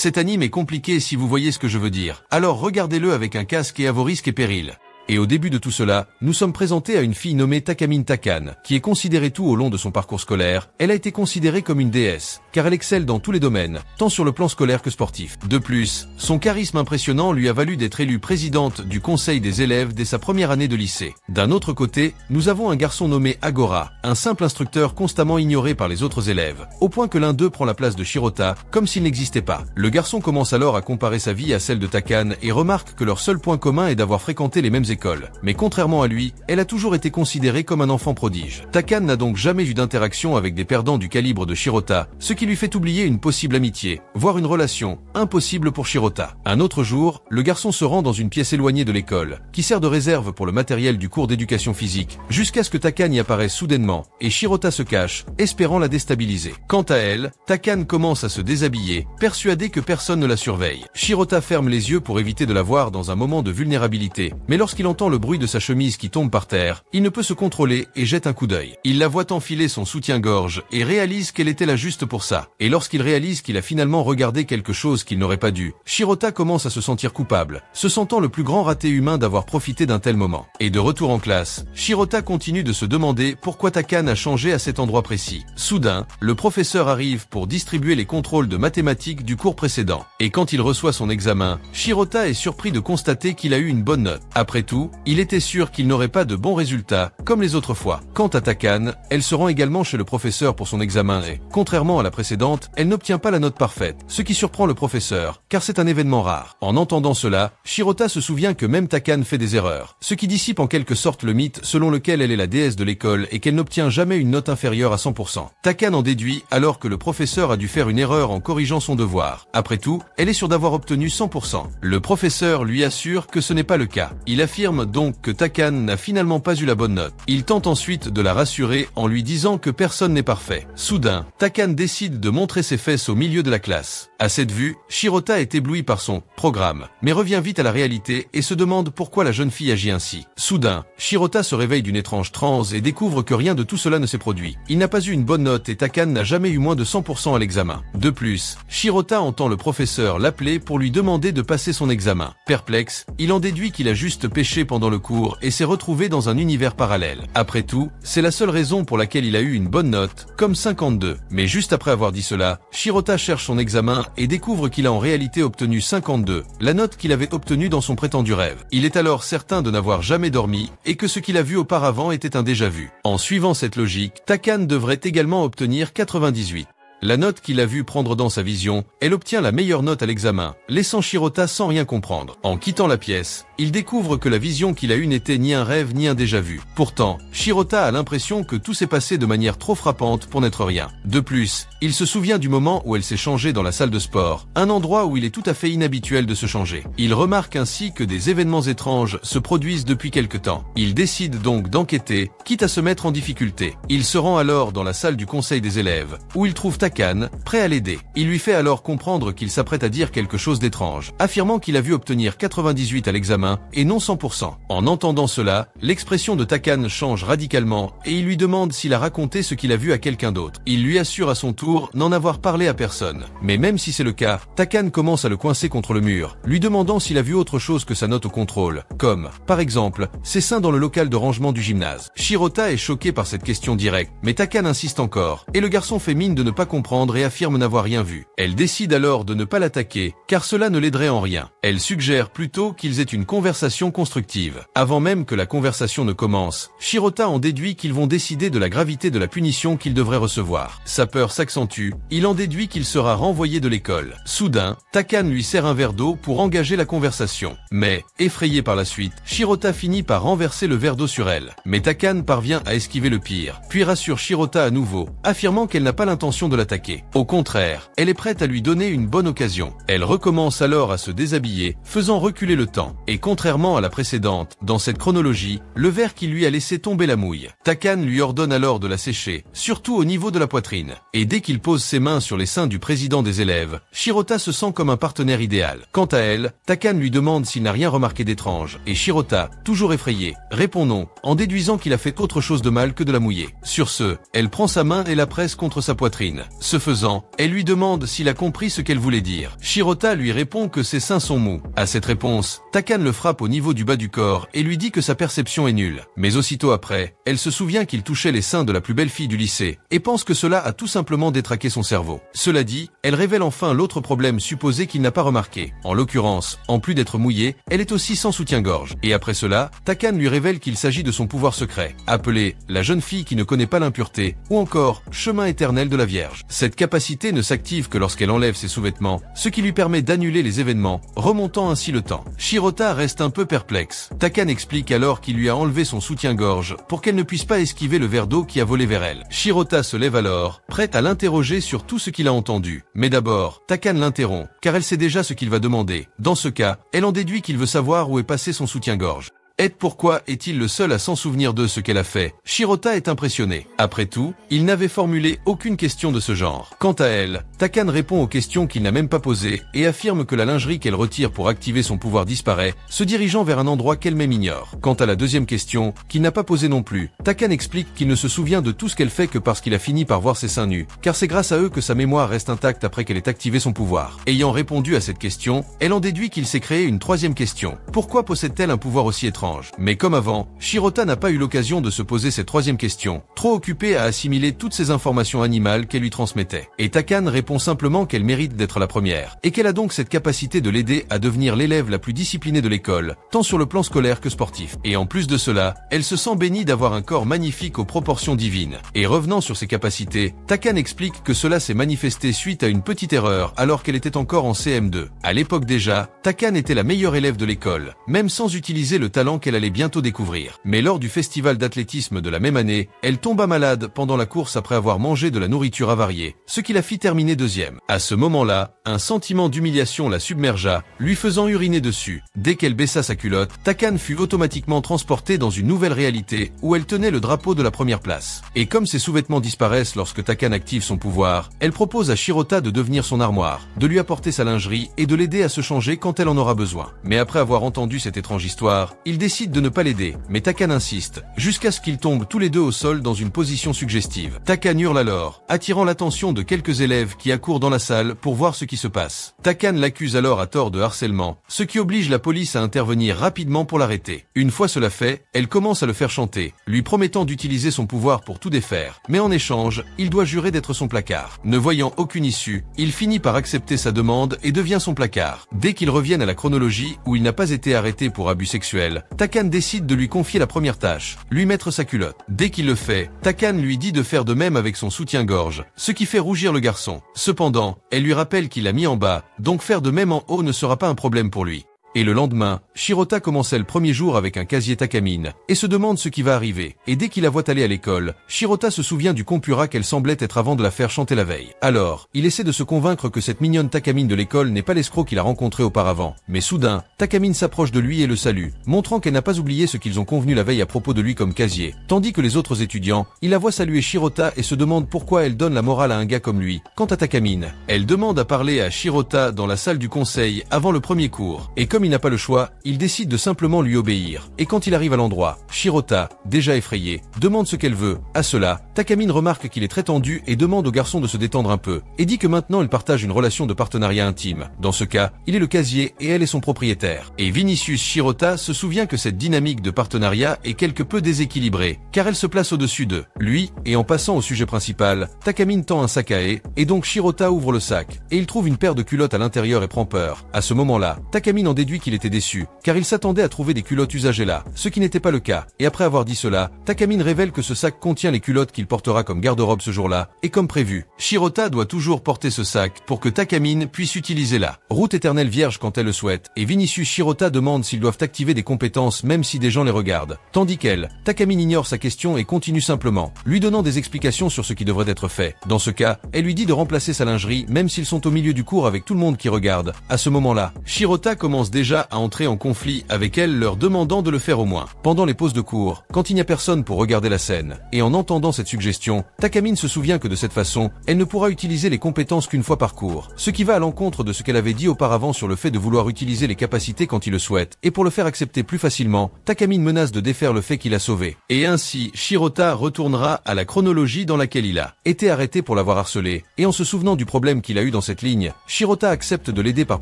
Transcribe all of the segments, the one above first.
Cet anime est compliqué si vous voyez ce que je veux dire. Alors regardez-le avec un casque et à vos risques et périls. Et au début de tout cela, nous sommes présentés à une fille nommée Takamine Takan, qui est considérée tout au long de son parcours scolaire. Elle a été considérée comme une déesse, car elle excelle dans tous les domaines, tant sur le plan scolaire que sportif. De plus, son charisme impressionnant lui a valu d'être élue présidente du conseil des élèves dès sa première année de lycée. D'un autre côté, nous avons un garçon nommé Agora, un simple instructeur constamment ignoré par les autres élèves, au point que l'un d'eux prend la place de Shirota, comme s'il n'existait pas. Le garçon commence alors à comparer sa vie à celle de Takan et remarque que leur seul point commun est d'avoir fréquenté les mêmes écoles. Mais contrairement à lui, elle a toujours été considérée comme un enfant prodige. Takan n'a donc jamais eu d'interaction avec des perdants du calibre de Shirota, ce qui lui fait oublier une possible amitié, voire une relation, impossible pour Shirota. Un autre jour, le garçon se rend dans une pièce éloignée de l'école, qui sert de réserve pour le matériel du cours d'éducation physique, jusqu'à ce que Takan y apparaisse soudainement, et Shirota se cache, espérant la déstabiliser. Quant à elle, Takan commence à se déshabiller, persuadée que personne ne la surveille. Shirota ferme les yeux pour éviter de la voir dans un moment de vulnérabilité, mais lorsqu'il entend le bruit de sa chemise qui tombe par terre, il ne peut se contrôler et jette un coup d'œil. Il la voit enfiler son soutien-gorge et réalise qu'elle était là juste pour ça. Et lorsqu'il réalise qu'il a finalement regardé quelque chose qu'il n'aurait pas dû, Shirota commence à se sentir coupable, se sentant le plus grand raté humain d'avoir profité d'un tel moment. Et de retour en classe, Shirota continue de se demander pourquoi Takan a changé à cet endroit précis. Soudain, le professeur arrive pour distribuer les contrôles de mathématiques du cours précédent. Et quand il reçoit son examen, Shirota est surpris de constater qu'il a eu une bonne note. Après tout, il était sûr qu'il n'aurait pas de bons résultats, comme les autres fois. Quant à Takan, elle se rend également chez le professeur pour son examen et, contrairement à la précédente, elle n'obtient pas la note parfaite, ce qui surprend le professeur, car c'est un événement rare. En entendant cela, Shirota se souvient que même Takan fait des erreurs, ce qui dissipe en quelque sorte le mythe selon lequel elle est la déesse de l'école et qu'elle n'obtient jamais une note inférieure à 100%. Takan en déduit alors que le professeur a dû faire une erreur en corrigeant son devoir. Après tout, elle est sûre d'avoir obtenu 100%. Le professeur lui assure que ce n'est pas le cas. Il affirme donc que Takan n'a finalement pas eu la bonne note. Il tente ensuite de la rassurer en lui disant que personne n'est parfait. Soudain, Takan décide de montrer ses fesses au milieu de la classe. À cette vue, Shirota est ébloui par son programme, mais revient vite à la réalité et se demande pourquoi la jeune fille agit ainsi. Soudain, Shirota se réveille d'une étrange transe et découvre que rien de tout cela ne s'est produit. Il n'a pas eu une bonne note et Takan n'a jamais eu moins de 100% à l'examen. De plus, Shirota entend le professeur l'appeler pour lui demander de passer son examen. Perplexe, il en déduit qu'il a juste péché pendant le cours et s'est retrouvé dans un univers parallèle. Après tout, c'est la seule raison pour laquelle il a eu une bonne note, comme 52. Mais juste après avoir dit cela, Shirota cherche son examen et découvre qu'il a en réalité obtenu 52, la note qu'il avait obtenue dans son prétendu rêve. Il est alors certain de n'avoir jamais dormi et que ce qu'il a vu auparavant était un déjà-vu. En suivant cette logique, Takan devrait également obtenir 98. La note qu'il a vu prendre dans sa vision, elle obtient la meilleure note à l'examen, laissant Shirota sans rien comprendre. En quittant la pièce, il découvre que la vision qu'il a eue n'était ni un rêve ni un déjà-vu. Pourtant, Shirota a l'impression que tout s'est passé de manière trop frappante pour n'être rien. De plus, il se souvient du moment où elle s'est changée dans la salle de sport, un endroit où il est tout à fait inhabituel de se changer. Il remarque ainsi que des événements étranges se produisent depuis quelque temps. Il décide donc d'enquêter, quitte à se mettre en difficulté. Il se rend alors dans la salle du conseil des élèves, où il trouve Takan, prêt à l'aider. Il lui fait alors comprendre qu'il s'apprête à dire quelque chose d'étrange, affirmant qu'il a vu obtenir 98 à l'examen et non 100%. En entendant cela, l'expression de Takan change radicalement et il lui demande s'il a raconté ce qu'il a vu à quelqu'un d'autre. Il lui assure à son tour n'en avoir parlé à personne. Mais même si c'est le cas, Takan commence à le coincer contre le mur, lui demandant s'il a vu autre chose que sa note au contrôle, comme, par exemple, ses seins dans le local de rangement du gymnase. Shirota est choqué par cette question directe, mais Takan insiste encore, et le garçon fait mine de ne pas comprendre et affirme n'avoir rien vu. Elle décide alors de ne pas l'attaquer, car cela ne l'aiderait en rien. Elle suggère plutôt qu'ils aient une conversation constructive. Avant même que la conversation ne commence, Shirota en déduit qu'ils vont décider de la gravité de la punition qu'il devrait recevoir. Sa peur s'accentue, il en déduit qu'il sera renvoyé de l'école. Soudain, Takan lui sert un verre d'eau pour engager la conversation. Mais, effrayé par la suite, Shirota finit par renverser le verre d'eau sur elle. Mais Takan parvient à esquiver le pire, puis rassure Shirota à nouveau, affirmant qu'elle n'a pas l'intention de l'attaquer. Au contraire, elle est prête à lui donner une bonne occasion. Elle recommence alors à se déshabiller, faisant reculer le temps. Et contrairement à la précédente, dans cette chronologie, le verre qui lui a laissé tomber la mouille. Takan lui ordonne alors de la sécher, surtout au niveau de la poitrine. Et dès qu'il pose ses mains sur les seins du président des élèves, Shirota se sent comme un partenaire idéal. Quant à elle, Takan lui demande s'il n'a rien remarqué d'étrange. Et Shirota, toujours effrayée, répond non, en déduisant qu'il a fait autre chose de mal que de la mouiller. Sur ce, elle prend sa main et la presse contre sa poitrine. Ce faisant, elle lui demande s'il a compris ce qu'elle voulait dire. Shirota lui répond que ses seins sont mous. À cette réponse, Takane le frappe au niveau du bas du corps et lui dit que sa perception est nulle. Mais aussitôt après, elle se souvient qu'il touchait les seins de la plus belle fille du lycée et pense que cela a tout simplement détraqué son cerveau. Cela dit, elle révèle enfin l'autre problème supposé qu'il n'a pas remarqué. En l'occurrence, en plus d'être mouillée, elle est aussi sans soutien-gorge. Et après cela, Takane lui révèle qu'il s'agit de son pouvoir secret, appelé la jeune fille qui ne connaît pas l'impureté, ou encore chemin éternel de la Vierge. Cette capacité ne s'active que lorsqu'elle enlève ses sous-vêtements, ce qui lui permet d'annuler les événements, remontant ainsi le temps. Shirota reste un peu perplexe. Takane explique alors qu'il lui a enlevé son soutien-gorge pour qu'elle ne puisse pas esquiver le verre d'eau qui a volé vers elle. Shirota se lève alors, prête à l'interroger sur tout ce qu'il a entendu. Mais d'abord, Takane l'interrompt, car elle sait déjà ce qu'il va demander. Dans ce cas, elle en déduit qu'il veut savoir où est passé son soutien-gorge. Pourquoi est-il le seul à s'en souvenir de ce qu'elle a fait? Shirota est impressionné. Après tout, il n'avait formulé aucune question de ce genre. Quant à elle, Takane répond aux questions qu'il n'a même pas posées et affirme que la lingerie qu'elle retire pour activer son pouvoir disparaît, se dirigeant vers un endroit qu'elle-même ignore. Quant à la deuxième question, qu'il n'a pas posée non plus, Takane explique qu'il ne se souvient de tout ce qu'elle fait que parce qu'il a fini par voir ses seins nus, car c'est grâce à eux que sa mémoire reste intacte après qu'elle ait activé son pouvoir. Ayant répondu à cette question, elle en déduit qu'il s'est créé une troisième question. Pourquoi possède-t-elle un pouvoir aussi étrange? Mais comme avant, Shirota n'a pas eu l'occasion de se poser cette troisième question, trop occupée à assimiler toutes ces informations animales qu'elle lui transmettait. Et Takane répond simplement qu'elle mérite d'être la première, et qu'elle a donc cette capacité de l'aider à devenir l'élève la plus disciplinée de l'école, tant sur le plan scolaire que sportif. Et en plus de cela, elle se sent bénie d'avoir un corps magnifique aux proportions divines. Et revenant sur ses capacités, Takane explique que cela s'est manifesté suite à une petite erreur alors qu'elle était encore en CM2. À l'époque déjà, Takane était la meilleure élève de l'école, même sans utiliser le talent qu'elle allait bientôt découvrir. Mais lors du festival d'athlétisme de la même année, elle tomba malade pendant la course après avoir mangé de la nourriture avariée, ce qui la fit terminer deuxième. À ce moment-là, un sentiment d'humiliation la submergea, lui faisant uriner dessus. Dès qu'elle baissa sa culotte, Takane fut automatiquement transportée dans une nouvelle réalité où elle tenait le drapeau de la première place. Et comme ses sous-vêtements disparaissent lorsque Takane active son pouvoir, elle propose à Shirota de devenir son armoire, de lui apporter sa lingerie et de l'aider à se changer quand elle en aura besoin. Mais après avoir entendu cette étrange histoire, il décide de ne pas l'aider, mais Takane insiste, jusqu'à ce qu'ils tombent tous les deux au sol dans une position suggestive. Takane hurle alors, attirant l'attention de quelques élèves qui accourent dans la salle pour voir ce qui se passe. Takane l'accuse alors à tort de harcèlement, ce qui oblige la police à intervenir rapidement pour l'arrêter. Une fois cela fait, elle commence à le faire chanter, lui promettant d'utiliser son pouvoir pour tout défaire, mais en échange, il doit jurer d'être son placard. Ne voyant aucune issue, il finit par accepter sa demande et devient son placard. Dès qu'ils reviennent à la chronologie où il n'a pas été arrêté pour abus sexuels, Takane décide de lui confier la première tâche, lui mettre sa culotte. Dès qu'il le fait, Takane lui dit de faire de même avec son soutien-gorge, ce qui fait rougir le garçon. Cependant, elle lui rappelle qu'il a mis en bas, donc faire de même en haut ne sera pas un problème pour lui. Et le lendemain, Shirota commençait le premier jour avec un casier Takamine, et se demande ce qui va arriver. Et dès qu'il la voit aller à l'école, Shirota se souvient du compura qu'elle semblait être avant de la faire chanter la veille. Alors, il essaie de se convaincre que cette mignonne Takamine de l'école n'est pas l'escroc qu'il a rencontré auparavant. Mais soudain, Takamine s'approche de lui et le salue, montrant qu'elle n'a pas oublié ce qu'ils ont convenu la veille à propos de lui comme casier. Tandis que les autres étudiants, il la voit saluer Shirota et se demande pourquoi elle donne la morale à un gars comme lui. Quant à Takamine, elle demande à parler à Shirota dans la salle du conseil avant le premier cours. Et comme il n'a pas le choix, il décide de simplement lui obéir. Et quand il arrive à l'endroit, Shirota, déjà effrayée, demande ce qu'elle veut. À cela, Takamine remarque qu'il est très tendu et demande au garçon de se détendre un peu, et dit que maintenant elle partage une relation de partenariat intime. Dans ce cas, il est le casier et elle est son propriétaire. Et Vinicius Shirota se souvient que cette dynamique de partenariat est quelque peu déséquilibrée, car elle se place au-dessus d'eux. Lui, et en passant au sujet principal, Takamine tend un sac à haie, et donc Shirota ouvre le sac, et il trouve une paire de culottes à l'intérieur et prend peur. À ce moment-là, Takamine en déduit qu'il était déçu, car il s'attendait à trouver des culottes usagées là, ce qui n'était pas le cas. Et après avoir dit cela, Takamine révèle que ce sac contient les culottes qu'il portera comme garde-robe ce jour-là, et comme prévu, Shirota doit toujours porter ce sac pour que Takamine puisse utiliser la route éternelle vierge quand elle le souhaite, et Vinicius Shirota demande s'ils doivent activer des compétences même si des gens les regardent. Tandis qu'elle, Takamine ignore sa question et continue simplement, lui donnant des explications sur ce qui devrait être fait. Dans ce cas, elle lui dit de remplacer sa lingerie même s'ils sont au milieu du cours avec tout le monde qui regarde. À ce moment-là, Shirota commence déjà déjà à entrer en conflit avec elle, leur demandant de le faire au moins. Pendant les pauses de cours, quand il n'y a personne pour regarder la scène, et en entendant cette suggestion, Takamine se souvient que de cette façon, elle ne pourra utiliser les compétences qu'une fois par cours, ce qui va à l'encontre de ce qu'elle avait dit auparavant sur le fait de vouloir utiliser les capacités quand il le souhaite, et pour le faire accepter plus facilement, Takamine menace de défaire le fait qu'il a sauvé. Et ainsi, Shirota retournera à la chronologie dans laquelle il a été arrêté pour l'avoir harcelé, et en se souvenant du problème qu'il a eu dans cette ligne, Shirota accepte de l'aider par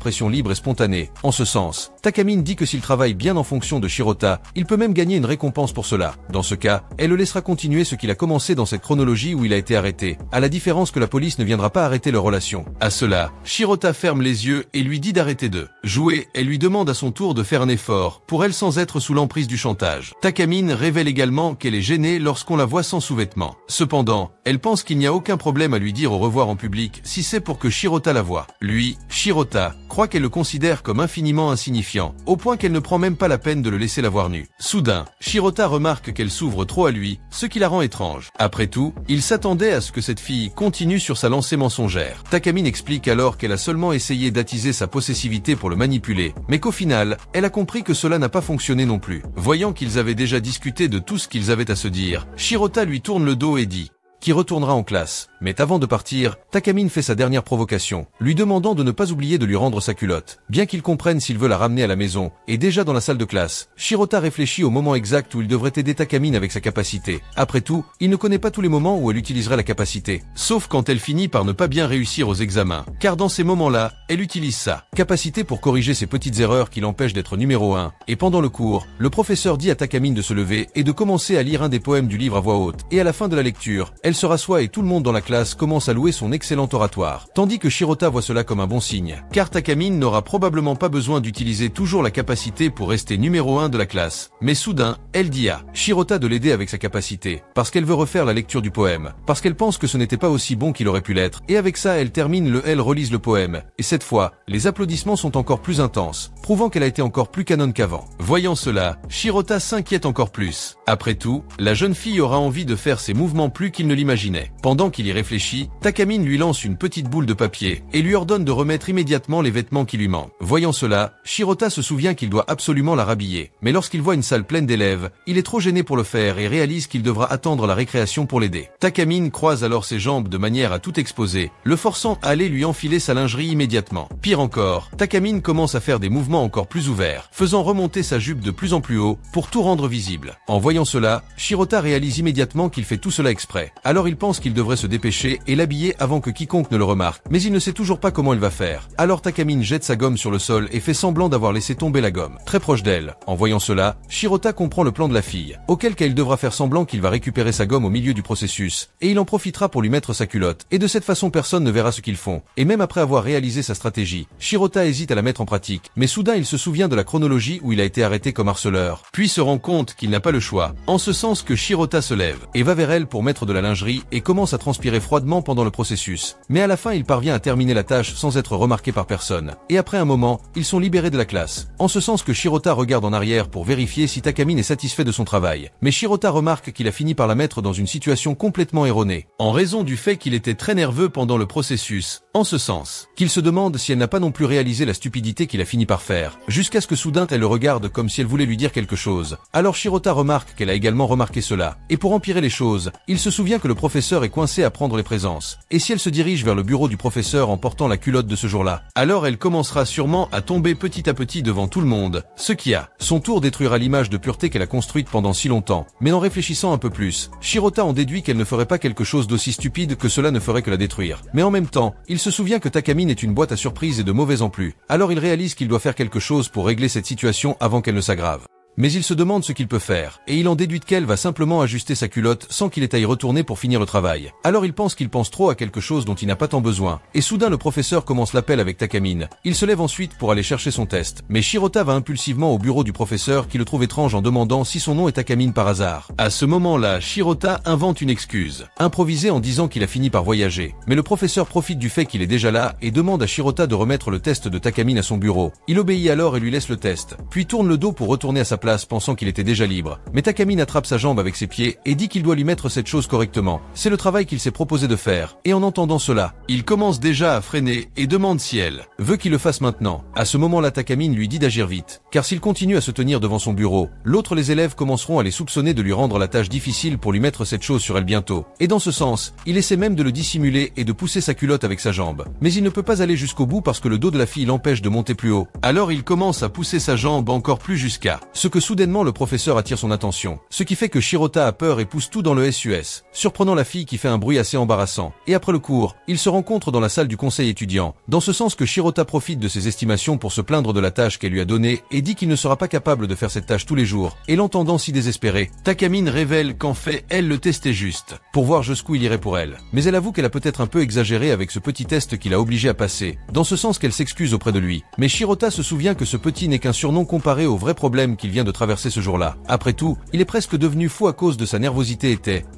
pression libre et spontanée. En ce sens, Takamine dit que s'il travaille bien en fonction de Shirota, il peut même gagner une récompense pour cela. Dans ce cas, elle le laissera continuer ce qu'il a commencé dans cette chronologie où il a été arrêté, à la différence que la police ne viendra pas arrêter leur relation. À cela, Shirota ferme les yeux et lui dit d'arrêter de jouer. Elle lui demande à son tour de faire un effort pour elle sans être sous l'emprise du chantage. Takamine révèle également qu'elle est gênée lorsqu'on la voit sans sous-vêtements. Cependant, elle pense qu'il n'y a aucun problème à lui dire au revoir en public si c'est pour que Shirota la voie. Lui, Shirota, croit qu'elle le considère comme infiniment insignifiant, au point qu'elle ne prend même pas la peine de le laisser la voir nue. Soudain, Shirota remarque qu'elle s'ouvre trop à lui, ce qui la rend étrange. Après tout, il s'attendait à ce que cette fille continue sur sa lancée mensongère. Takamine explique alors qu'elle a seulement essayé d'attiser sa possessivité pour le manipuler, mais qu'au final, elle a compris que cela n'a pas fonctionné non plus. Voyant qu'ils avaient déjà discuté de tout ce qu'ils avaient à se dire, Shirota lui tourne le dos et dit qui retournera en classe. Mais avant de partir, Takamine fait sa dernière provocation, lui demandant de ne pas oublier de lui rendre sa culotte, bien qu'il comprenne s'il veut la ramener à la maison. Et déjà dans la salle de classe, Shirota réfléchit au moment exact où il devrait aider Takamine avec sa capacité. Après tout, il ne connaît pas tous les moments où elle utiliserait la capacité, sauf quand elle finit par ne pas bien réussir aux examens, car dans ces moments-là, elle utilise sa capacité pour corriger ses petites erreurs qui l'empêchent d'être numéro 1. Et pendant le cours, le professeur dit à Takamine de se lever et de commencer à lire un des poèmes du livre à voix haute. Et à la fin de la lecture, elle se rassoit et tout le monde dans la classe commence à louer son excellent oratoire. Tandis que Shirota voit cela comme un bon signe, car Takamine n'aura probablement pas besoin d'utiliser toujours la capacité pour rester numéro 1 de la classe. Mais soudain, elle dit à Shirota de l'aider avec sa capacité, parce qu'elle veut refaire la lecture du poème, parce qu'elle pense que ce n'était pas aussi bon qu'il aurait pu l'être. Et avec ça, elle termine elle relise le poème. Et cette fois, les applaudissements sont encore plus intenses, prouvant qu'elle a été encore plus canon qu'avant. Voyant cela, Shirota s'inquiète encore plus. Après tout, la jeune fille aura envie de faire ses mouvements plus qu'il ne l'imaginait. Pendant qu'il y réfléchit, Takamine lui lance une petite boule de papier et lui ordonne de remettre immédiatement les vêtements qui lui manquent. Voyant cela, Shirota se souvient qu'il doit absolument la rhabiller. Mais lorsqu'il voit une salle pleine d'élèves, il est trop gêné pour le faire et réalise qu'il devra attendre la récréation pour l'aider. Takamine croise alors ses jambes de manière à tout exposer, le forçant à aller lui enfiler sa lingerie immédiatement. Pire encore, Takamine commence à faire des mouvements encore plus ouverts, faisant remonter sa jupe de plus en plus haut pour tout rendre visible. En voyant cela, Shirota réalise immédiatement qu'il fait tout cela exprès. Alors il pense qu'il devrait se dépêcher et l'habiller avant que quiconque ne le remarque, mais il ne sait toujours pas comment il va faire. Alors Takamine jette sa gomme sur le sol et fait semblant d'avoir laissé tomber la gomme, très proche d'elle. En voyant cela, Shirota comprend le plan de la fille, auquel cas il devra faire semblant qu'il va récupérer sa gomme au milieu du processus, et il en profitera pour lui mettre sa culotte, et de cette façon personne ne verra ce qu'ils font. Et même après avoir réalisé sa stratégie, Shirota hésite à la mettre en pratique, mais soudain il se souvient de la chronologie où il a été arrêté comme harceleur, puis se rend compte qu'il n'a pas le choix, en ce sens que Shirota se lève, et va vers elle pour mettre de la lingerie, et commence à transpirer froidement pendant le processus. Mais à la fin, il parvient à terminer la tâche sans être remarqué par personne. Et après un moment, ils sont libérés de la classe. En ce sens que Shirota regarde en arrière pour vérifier si Takamine est satisfait de son travail. Mais Shirota remarque qu'il a fini par la mettre dans une situation complètement erronée, en raison du fait qu'il était très nerveux pendant le processus. En ce sens, qu'il se demande si elle n'a pas non plus réalisé la stupidité qu'il a fini par faire, jusqu'à ce que soudain elle le regarde comme si elle voulait lui dire quelque chose. Alors Shirota remarque qu'elle a également remarqué cela. Et pour empirer les choses, il se souvient que le professeur est coincé à prendre les présences. Et si elle se dirige vers le bureau du professeur en portant la culotte de ce jour-là, alors elle commencera sûrement à tomber petit à petit devant tout le monde, ce qui à son tour détruira l'image de pureté qu'elle a construite pendant si longtemps. Mais en réfléchissant un peu plus, Shirota en déduit qu'elle ne ferait pas quelque chose d'aussi stupide que cela ne ferait que la détruire. Mais en même temps, il se souvient que Takamine est une boîte à surprises et de mauvais en plus. Alors il réalise qu'il doit faire quelque chose pour régler cette situation avant qu'elle ne s'aggrave. Mais il se demande ce qu'il peut faire, et il en déduit qu'elle va simplement ajuster sa culotte sans qu'il ait à y retourner pour finir le travail. Alors il pense trop à quelque chose dont il n'a pas tant besoin, et soudain le professeur commence l'appel avec Takamine. Il se lève ensuite pour aller chercher son test, mais Shirota va impulsivement au bureau du professeur qui le trouve étrange en demandant si son nom est Takamine par hasard. À ce moment-là, Shirota invente une excuse, improvisée en disant qu'il a fini par voyager. Mais le professeur profite du fait qu'il est déjà là et demande à Shirota de remettre le test de Takamine à son bureau. Il obéit alors et lui laisse le test, puis tourne le dos pour retourner à sa place place pensant qu'il était déjà libre. Mais Takamine attrape sa jambe avec ses pieds et dit qu'il doit lui mettre cette chose correctement. C'est le travail qu'il s'est proposé de faire. Et en entendant cela, il commence déjà à freiner et demande si elle veut qu'il le fasse maintenant. À ce moment-là, Takamine lui dit d'agir vite, car s'il continue à se tenir devant son bureau, les élèves commenceront à les soupçonner de lui rendre la tâche difficile pour lui mettre cette chose sur elle bientôt. Et dans ce sens, il essaie même de le dissimuler et de pousser sa culotte avec sa jambe. Mais il ne peut pas aller jusqu'au bout parce que le dos de la fille l'empêche de monter plus haut. Alors il commence à pousser sa jambe encore plus jusqu'à ce que soudainement le professeur attire son attention. Ce qui fait que Shirota a peur et pousse tout dans le SUS, surprenant la fille qui fait un bruit assez embarrassant. Et après le cours, ils se rencontrent dans la salle du conseil étudiant. Dans ce sens que Shirota profite de ses estimations pour se plaindre de la tâche qu'elle lui a donnée et dit qu'il ne sera pas capable de faire cette tâche tous les jours. Et l'entendant si désespéré, Takamine révèle qu'en fait, elle le testait juste, pour voir jusqu'où il irait pour elle. Mais elle avoue qu'elle a peut-être un peu exagéré avec ce petit test qu'il a obligé à passer, dans ce sens qu'elle s'excuse auprès de lui. Mais Shirota se souvient que ce petit n'est qu'un surnom comparé au vrai problème qu'il vient de traverser ce jour-là. Après tout, il est presque devenu fou à cause de sa nervosité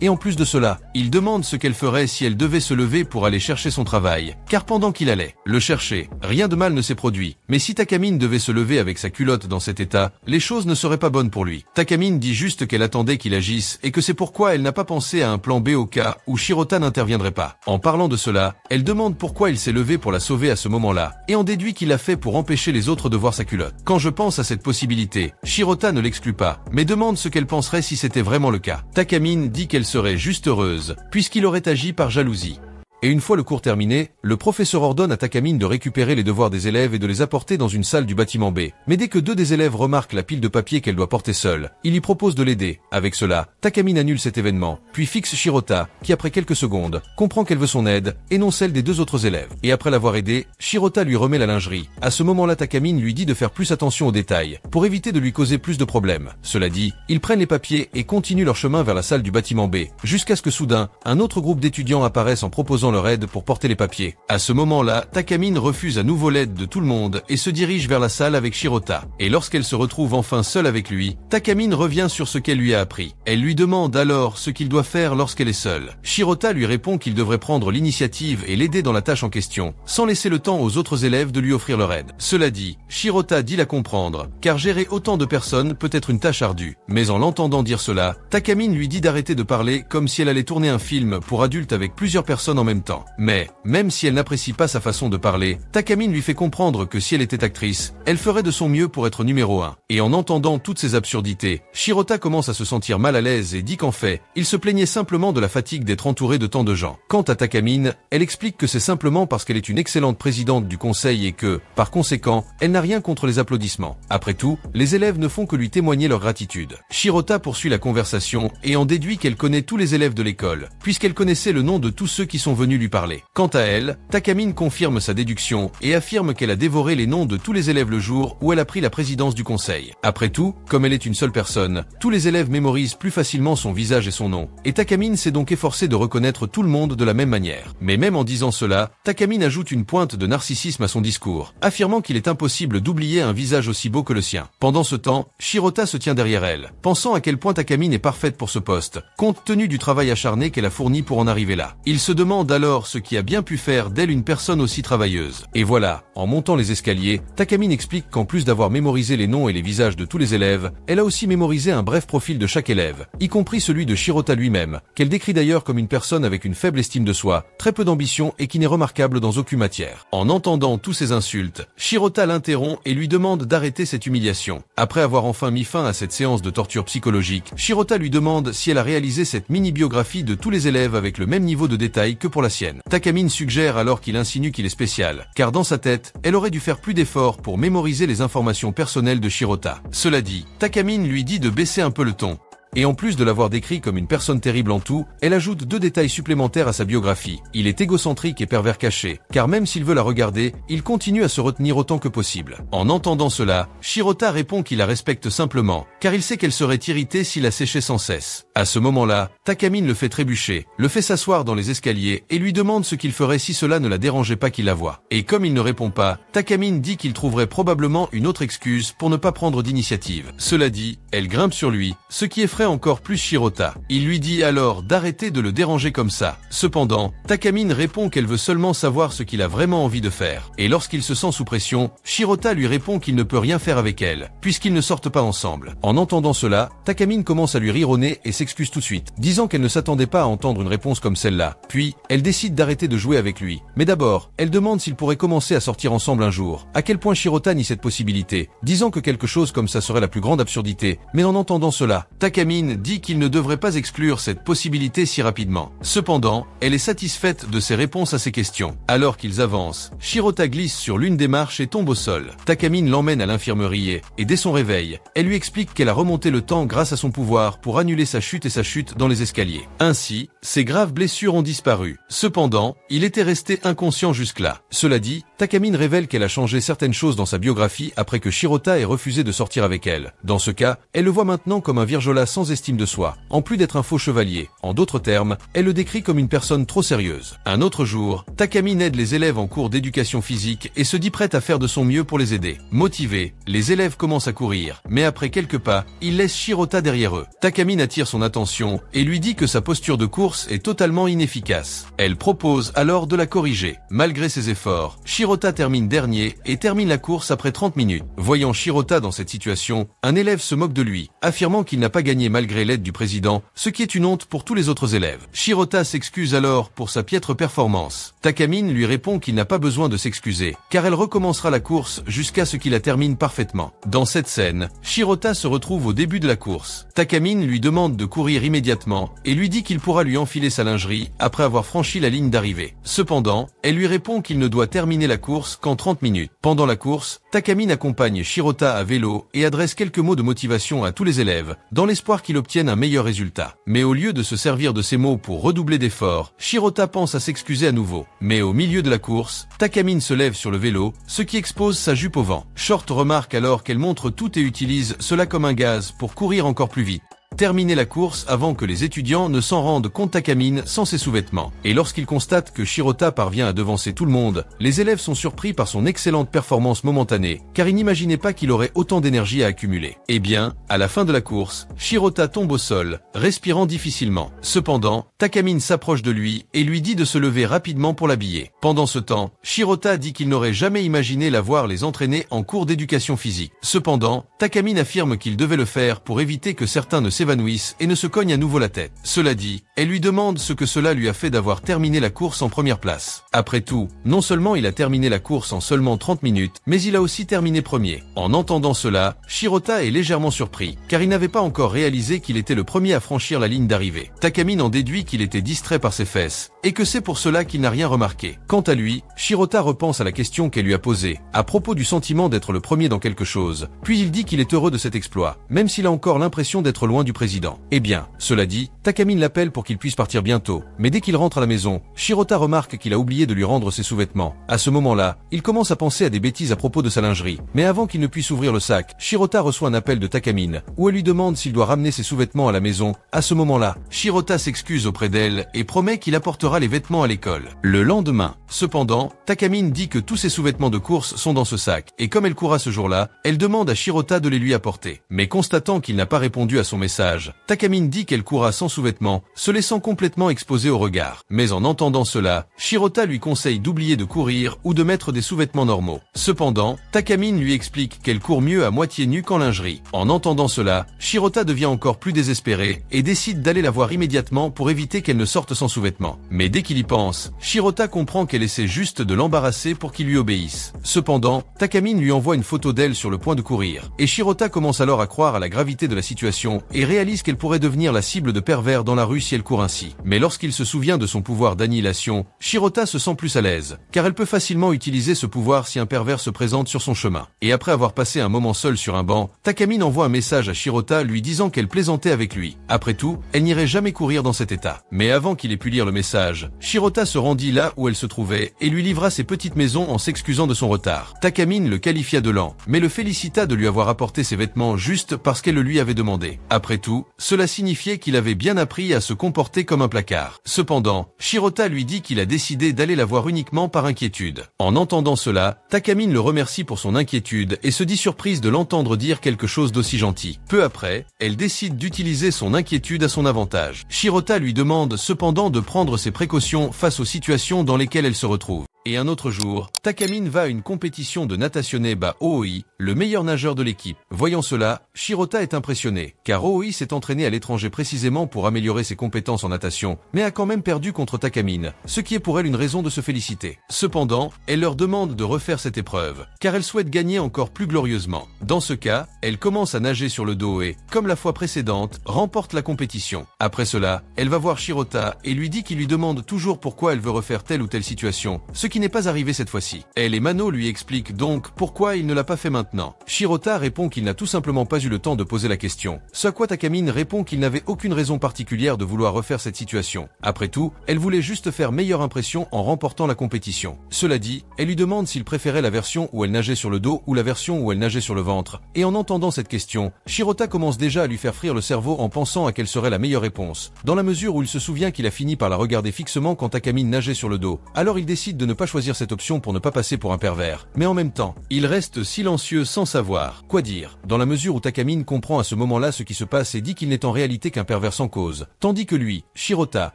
et en plus de cela, il demande ce qu'elle ferait si elle devait se lever pour aller chercher son travail. Car pendant qu'il allait le chercher, rien de mal ne s'est produit. Mais si Takamine devait se lever avec sa culotte dans cet état, les choses ne seraient pas bonnes pour lui. Takamine dit juste qu'elle attendait qu'il agisse et que c'est pourquoi elle n'a pas pensé à un plan B au cas où Shirota n'interviendrait pas. En parlant de cela, elle demande pourquoi il s'est levé pour la sauver à ce moment-là et en déduit qu'il l'a fait pour empêcher les autres de voir sa culotte. Quand je pense à cette possibilité, Shirota ne l'exclut pas, mais demande ce qu'elle penserait si c'était vraiment le cas. Takamine dit qu'elle serait juste heureuse, puisqu'il aurait agi par jalousie. Et une fois le cours terminé, le professeur ordonne à Takamine de récupérer les devoirs des élèves et de les apporter dans une salle du bâtiment B. Mais dès que deux des élèves remarquent la pile de papier qu'elle doit porter seule, il lui propose de l'aider. Avec cela, Takamine annule cet événement, puis fixe Shirota, qui après quelques secondes, comprend qu'elle veut son aide, et non celle des deux autres élèves. Et après l'avoir aidé, Shirota lui remet la lingerie. À ce moment-là, Takamine lui dit de faire plus attention aux détails, pour éviter de lui causer plus de problèmes. Cela dit, ils prennent les papiers et continuent leur chemin vers la salle du bâtiment B, jusqu'à ce que soudain, un autre groupe d'étudiants apparaisse en proposant leur aide pour porter les papiers. À ce moment-là, Takamine refuse à nouveau l'aide de tout le monde et se dirige vers la salle avec Shirota. Et lorsqu'elle se retrouve enfin seule avec lui, Takamine revient sur ce qu'elle lui a appris. Elle lui demande alors ce qu'il doit faire lorsqu'elle est seule. Shirota lui répond qu'il devrait prendre l'initiative et l'aider dans la tâche en question, sans laisser le temps aux autres élèves de lui offrir leur aide. Cela dit, Shirota dit la comprendre, car gérer autant de personnes peut être une tâche ardue. Mais en l'entendant dire cela, Takamine lui dit d'arrêter de parler comme si elle allait tourner un film pour adultes avec plusieurs personnes en même temps. Mais, même si elle n'apprécie pas sa façon de parler, Takamine lui fait comprendre que si elle était actrice, elle ferait de son mieux pour être numéro 1. Et en entendant toutes ces absurdités, Shirota commence à se sentir mal à l'aise et dit qu'en fait, il se plaignait simplement de la fatigue d'être entouré de tant de gens. Quant à Takamine, elle explique que c'est simplement parce qu'elle est une excellente présidente du conseil et que, par conséquent, elle n'a rien contre les applaudissements. Après tout, les élèves ne font que lui témoigner leur gratitude. Shirota poursuit la conversation et en déduit qu'elle connaît tous les élèves de l'école, puisqu'elle connaissait le nom de tous ceux qui sont venus lui parler. Quant à elle, Takamine confirme sa déduction et affirme qu'elle a dévoré les noms de tous les élèves le jour où elle a pris la présidence du conseil. Après tout, comme elle est une seule personne, tous les élèves mémorisent plus facilement son visage et son nom, et Takamine s'est donc efforcée de reconnaître tout le monde de la même manière. Mais même en disant cela, Takamine ajoute une pointe de narcissisme à son discours, affirmant qu'il est impossible d'oublier un visage aussi beau que le sien. Pendant ce temps, Shirota se tient derrière elle, pensant à quel point Takamine est parfaite pour ce poste, compte tenu du travail acharné qu'elle a fourni pour en arriver là. Il se demande alors ce qui a bien pu faire d'elle une personne aussi travailleuse. Et voilà, en montant les escaliers, Takamine explique qu'en plus d'avoir mémorisé les noms et les visages de tous les élèves, elle a aussi mémorisé un bref profil de chaque élève, y compris celui de Shirota lui-même, qu'elle décrit d'ailleurs comme une personne avec une faible estime de soi, très peu d'ambition et qui n'est remarquable dans aucune matière. En entendant tous ces insultes, Shirota l'interrompt et lui demande d'arrêter cette humiliation. Après avoir enfin mis fin à cette séance de torture psychologique, Shirota lui demande si elle a réalisé cette mini-biographie de tous les élèves avec le même niveau de détail que pour la sienne. Takamine suggère alors qu'il insinue qu'il est spécial, car dans sa tête, elle aurait dû faire plus d'efforts pour mémoriser les informations personnelles de Shirota. Cela dit, Takamine lui dit de baisser un peu le ton. Et en plus de l'avoir décrit comme une personne terrible en tout, elle ajoute 2 détails supplémentaires à sa biographie. Il est égocentrique et pervers caché, car même s'il veut la regarder, il continue à se retenir autant que possible. En entendant cela, Shirota répond qu'il la respecte simplement, car il sait qu'elle serait irritée s'il la séchait sans cesse. À ce moment-là, Takamine le fait trébucher, le fait s'asseoir dans les escaliers et lui demande ce qu'il ferait si cela ne la dérangeait pas qu'il la voie. Et comme il ne répond pas, Takamine dit qu'il trouverait probablement une autre excuse pour ne pas prendre d'initiative. Cela dit, elle grimpe sur lui, ce qui effraie effraie encore plus Shirota. Il lui dit alors d'arrêter de le déranger comme ça. Cependant, Takamine répond qu'elle veut seulement savoir ce qu'il a vraiment envie de faire. Et lorsqu'il se sent sous pression, Shirota lui répond qu'il ne peut rien faire avec elle, puisqu'ils ne sortent pas ensemble. En entendant cela, Takamine commence à lui rire au nez et s'excuse tout de suite, disant qu'elle ne s'attendait pas à entendre une réponse comme celle-là. Puis, elle décide d'arrêter de jouer avec lui. Mais d'abord, elle demande s'ils pourraient commencer à sortir ensemble un jour. À quel point Shirota nie cette possibilité, disant que quelque chose comme ça serait la plus grande absurdité. Mais en entendant cela, Takamine dit qu'il ne devrait pas exclure cette possibilité si rapidement. Cependant, elle est satisfaite de ses réponses à ses questions. Alors qu'ils avancent, Shirota glisse sur l'une des marches et tombe au sol. Takamine l'emmène à l'infirmerie et dès son réveil, elle lui explique qu'elle a remonté le temps grâce à son pouvoir pour annuler sa chute et sa chute dans les escaliers. Ainsi, ses graves blessures ont disparu. Cependant, il était resté inconscient jusque-là. Cela dit, Takamine révèle qu'elle a changé certaines choses dans sa biographie après que Shirota ait refusé de sortir avec elle. Dans ce cas, elle le voit maintenant comme un virjola sans estime de soi, en plus d'être un faux chevalier. En d'autres termes, elle le décrit comme une personne trop sérieuse. Un autre jour, Takamine aide les élèves en cours d'éducation physique et se dit prête à faire de son mieux pour les aider. Motivés, les élèves commencent à courir, mais après quelques pas, ils laissent Shirota derrière eux. Takamine attire son attention et lui dit que sa posture de course est totalement inefficace. Elle propose alors de la corriger. Malgré ses efforts, Shirota termine dernier et termine la course après 30 minutes. Voyant Shirota dans cette situation, un élève se moque de lui, affirmant qu'il n'a pas gagné malgré l'aide du président, ce qui est une honte pour tous les autres élèves. Shirota s'excuse alors pour sa piètre performance. Takamine lui répond qu'il n'a pas besoin de s'excuser, car elle recommencera la course jusqu'à ce qu'il la termine parfaitement. Dans cette scène, Shirota se retrouve au début de la course. Takamine lui demande de courir immédiatement et lui dit qu'il pourra lui enfiler sa lingerie après avoir franchi la ligne d'arrivée. Cependant, elle lui répond qu'il ne doit terminer la course qu'en 30 minutes. Pendant la course, Takamine accompagne Shirota à vélo et adresse quelques mots de motivation à tous les élèves, dans l'espoir qu'il obtienne un meilleur résultat. Mais au lieu de se servir de ces mots pour redoubler d'efforts, Shirota pense à s'excuser à nouveau. Mais au milieu de la course, Takamine se lève sur le vélo, ce qui expose sa jupe au vent. Short remarque alors qu'elle montre tout et utilise cela comme un gaz pour courir encore plus vite. Terminer la course avant que les étudiants ne s'en rendent compte. Takamine sans ses sous-vêtements. Et lorsqu'il constate que Shirota parvient à devancer tout le monde, les élèves sont surpris par son excellente performance momentanée, car ils n'imaginaient pas qu'il aurait autant d'énergie à accumuler. Eh bien, à la fin de la course, Shirota tombe au sol, respirant difficilement. Cependant, Takamine s'approche de lui et lui dit de se lever rapidement pour l'habiller. Pendant ce temps, Shirota dit qu'il n'aurait jamais imaginé la voir les entraîner en cours d'éducation physique. Cependant, Takamine affirme qu'il devait le faire pour éviter que certains ne s'évanouissent et ne se cognent à nouveau la tête. Cela dit, elle lui demande ce que cela lui a fait d'avoir terminé la course en première place. Après tout, non seulement il a terminé la course en seulement 30 minutes, mais il a aussi terminé premier. En entendant cela, Shirota est légèrement surpris, car il n'avait pas encore réalisé qu'il était le premier à franchir la ligne d'arrivée. Takamine en déduit qu'il était distrait par ses fesses, et que c'est pour cela qu'il n'a rien remarqué. Quant à lui, Shirota repense à la question qu'elle lui a posée, à propos du sentiment d'être le premier dans quelque chose, puis il dit qu'il est heureux de cet exploit, même s'il a encore l'impression d'être loin du président. Eh bien, cela dit, Takamine l'appelle pour qu'il puisse partir bientôt, mais dès qu'il rentre à la maison, Shirota remarque qu'il a oublié de lui rendre ses sous-vêtements. À ce moment-là, il commence à penser à des bêtises à propos de sa lingerie, mais avant qu'il ne puisse ouvrir le sac, Shirota reçoit un appel de Takamine, où elle lui demande s'il doit ramener ses sous-vêtements à la maison. À ce moment-là, Shirota s'excuse auprès d'elle et promet qu'il apportera les vêtements à l'école. Le lendemain, cependant, Takamine dit que tous ses sous-vêtements de course sont dans ce sac, et comme elle courra ce jour-là, elle demande à Shirota de les lui apporter. Mais constatant qu'il n'a pas répondu à son message, Takamine dit qu'elle courra sans sous-vêtements, se laissant complètement exposée au regard. Mais en entendant cela, Shirota lui conseille d'oublier de courir ou de mettre des sous-vêtements normaux. Cependant, Takamine lui explique qu'elle court mieux à moitié nue qu'en lingerie. En entendant cela, Shirota devient encore plus désespérée et décide d'aller la voir immédiatement pour éviter qu'elle ne sorte sans sous-vêtements. Mais dès qu'il y pense, Shirota comprend qu'elle essaie juste de l'embarrasser pour qu'il lui obéisse. Cependant, Takamine lui envoie une photo d'elle sur le point de courir, et Shirota commence alors à croire à la gravité de la situation et réalise qu'elle pourrait devenir la cible de pervers dans la rue si elle court ainsi. Mais lorsqu'il se souvient de son pouvoir d'annihilation, Shirota se sent plus à l'aise, car elle peut facilement utiliser ce pouvoir si un pervers se présente sur son chemin. Et après avoir passé un moment seul sur un banc, Takamine envoie un message à Shirota lui disant qu'elle plaisantait avec lui. Après tout, elle n'irait jamais courir dans cet état. Mais avant qu'il ait pu lire le message, Shirota se rendit là où elle se trouvait et lui livra ses petites maisons en s'excusant de son retard. Takamine le qualifia de lent, mais le félicita de lui avoir apporté ses vêtements juste parce qu'elle le lui avait demandé. Après tout, cela signifiait qu'il avait bien appris à se comporter comme un placard. Cependant, Shirota lui dit qu'il a décidé d'aller la voir uniquement par inquiétude. En entendant cela, Takamine le remercie pour son inquiétude et se dit surprise de l'entendre dire quelque chose d'aussi gentil. Peu après, elle décide d'utiliser son inquiétude à son avantage. Shirota lui demande cependant de prendre ses précautions face aux situations dans lesquelles elle se retrouve. Et un autre jour, Takamine va à une compétition de natation bas Ooi, le meilleur nageur de l'équipe. Voyant cela, Shirota est impressionné, car Ooi s'est entraîné à l'étranger précisément pour améliorer ses compétences en natation, mais a quand même perdu contre Takamine, ce qui est pour elle une raison de se féliciter. Cependant, elle leur demande de refaire cette épreuve, car elle souhaite gagner encore plus glorieusement. Dans ce cas, elle commence à nager sur le dos et, comme la fois précédente, remporte la compétition. Après cela, elle va voir Shirota et lui dit qu'il lui demande toujours pourquoi elle veut refaire telle ou telle situation, ce qui n'est pas arrivé cette fois-ci. Elle et Mano lui expliquent donc pourquoi il ne l'a pas fait maintenant. Shirota répond qu'il n'a tout simplement pas eu le temps de poser la question. Ce à quoi Takamine répond qu'il n'avait aucune raison particulière de vouloir refaire cette situation. Après tout, elle voulait juste faire meilleure impression en remportant la compétition. Cela dit, elle lui demande s'il préférait la version où elle nageait sur le dos ou la version où elle nageait sur le ventre. Et en entendant cette question, Shirota commence déjà à lui faire frire le cerveau en pensant à quelle serait la meilleure réponse, dans la mesure où il se souvient qu'il a fini par la regarder fixement quand Takamine nageait sur le dos. Alors il décide de ne pas choisir cette option pour ne pas passer pour un pervers. Mais en même temps, il reste silencieux sans savoir quoi dire, dans la mesure où Takamine comprend à ce moment-là ce qui se passe et dit qu'il n'est en réalité qu'un pervers sans cause. Tandis que lui, Shirota,